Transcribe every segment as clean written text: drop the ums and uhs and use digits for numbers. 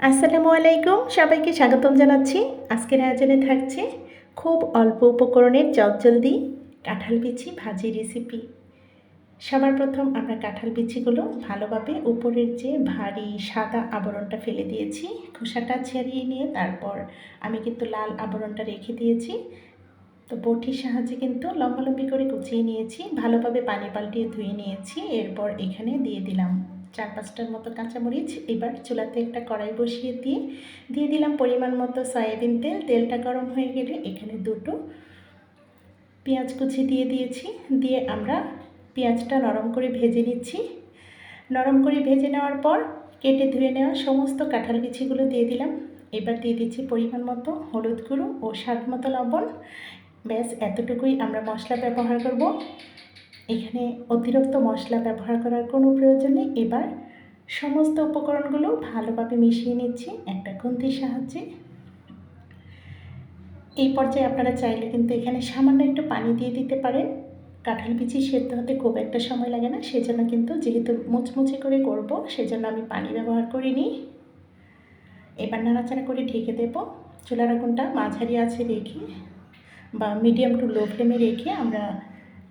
আসসালামু আলাইকুম, সবাইকে স্বাগতম জানাচ্ছি। আজকের আয়োজনে থাকছে খুব অল্প উপকরণের চটজলদি কাঁঠাল বিচি ভাজি রেসিপি। সবার প্রথম আমরা কাঁঠাল বিচিগুলো ভালোভাবে উপরের যে ভারী সাদা আবরণটা ফেলে দিয়েছি, খোসাটা ছাড়িয়ে নিয়ে তারপর আমি কিন্তু লাল আবরণটা রেখে দিয়েছি। তো বটির সাহায্যে কিন্তু লম্বালম্বি করে কুচিয়ে নিয়েছি, ভালোভাবে পানি পাল্টিয়ে ধুয়ে নিয়েছি। এরপর এখানে দিয়ে দিলাম 4-5টার মতো কাঁচামরিচ। এবার চুলাতে একটা কড়াই বসিয়ে দিয়ে দিলাম পরিমাণ মতো সয়াবিন তেল। তেলটা গরম হয়ে গেলে এখানে দুটো পেঁয়াজ কুচি দিয়ে দিয়েছি। দিয়ে আমরা পেঁয়াজটা নরম করে ভেজে নিচ্ছি। নরম করে ভেজে নেওয়ার পর কেটে ধুয়ে নেওয়া সমস্ত কাঁঠাল বিচিগুলো দিয়ে দিলাম। এবার দিয়ে দিচ্ছি পরিমাণ মতো হলুদ গুঁড়ো ও স্বাদ মতো লবণ। ব্যাস এতটুকুই আমরা মশলা ব্যবহার করব। এখানে অতিরিক্ত মশলা ব্যবহার করার কোনো প্রয়োজন নেই। এবার সমস্ত উপকরণগুলো ভালোভাবে মিশিয়ে নিচ্ছি একটা খুন্তির সাহায্যে। এই পর্যায়ে আপনারা চাইলে কিন্তু এখানে সামান্য একটু পানি দিয়ে দিতে পারেন। কাঁঠাল বিচি সেদ্ধ হতে খুব একটা সময় লাগে না, সেজন্য কিন্তু যেহেতু মুচমুচে করে করব সেজন্য আমি পানি ব্যবহার করিনি। এবার নাড়াচাড়া করে ঢেকে দেব। চুলার আগুনটা মাঝারি আঁচে রেখে বা মিডিয়াম টু লো ফ্লেমে রেখে আমরা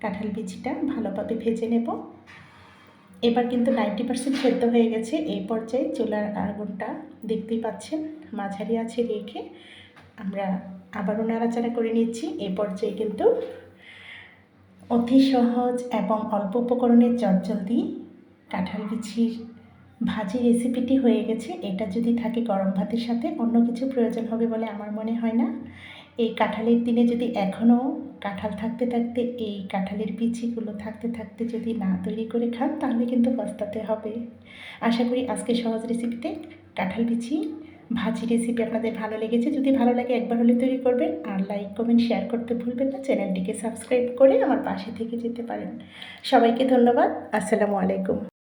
কাঁঠাল বিচিটা ভালোভাবে ভেজে নেব। এবার কিন্তু 90% সেদ্ধ হয়ে গেছে। এই পর্যায়ে চুলার আগুনটা দেখতেই পাচ্ছেন মাঝারি আঁচে রেখে আমরা আবারও নাড়াচাড়া করে নিচ্ছি। এই পর্যায়ে কিন্তু অতি সহজ এবং অল্প উপকরণের চটজলদি কাঁঠাল বিচির ভাজি রেসিপিটি হয়ে গেছে। এটা যদি থাকে গরম ভাতের সাথে অন্য কিছু প্রয়োজন হবে বলে আমার মনে হয় না। এই কাঁঠালের দিনে যদি এখনও কাঁঠাল থাকতে থাকতে এই কাঁঠালের বিচিগুলো থাকতে থাকতে যদি না তৈরি করে খান তাহলে কিন্তু পস্তাতে হবে। আশা করি আজকে সহজ রেসিপিতে কাঁঠাল বিচি ভাজি রেসিপি আপনাদের ভালো লেগেছে। যদি ভালো লাগে একবার হলে তৈরি করবেন, আর লাইক কমেন্ট শেয়ার করতে ভুলবেন না। চ্যানেলটিকে সাবস্ক্রাইব করে আমার পাশে থেকে যেতে পারেন। সবাইকে ধন্যবাদ। আসসালামু আলাইকুম।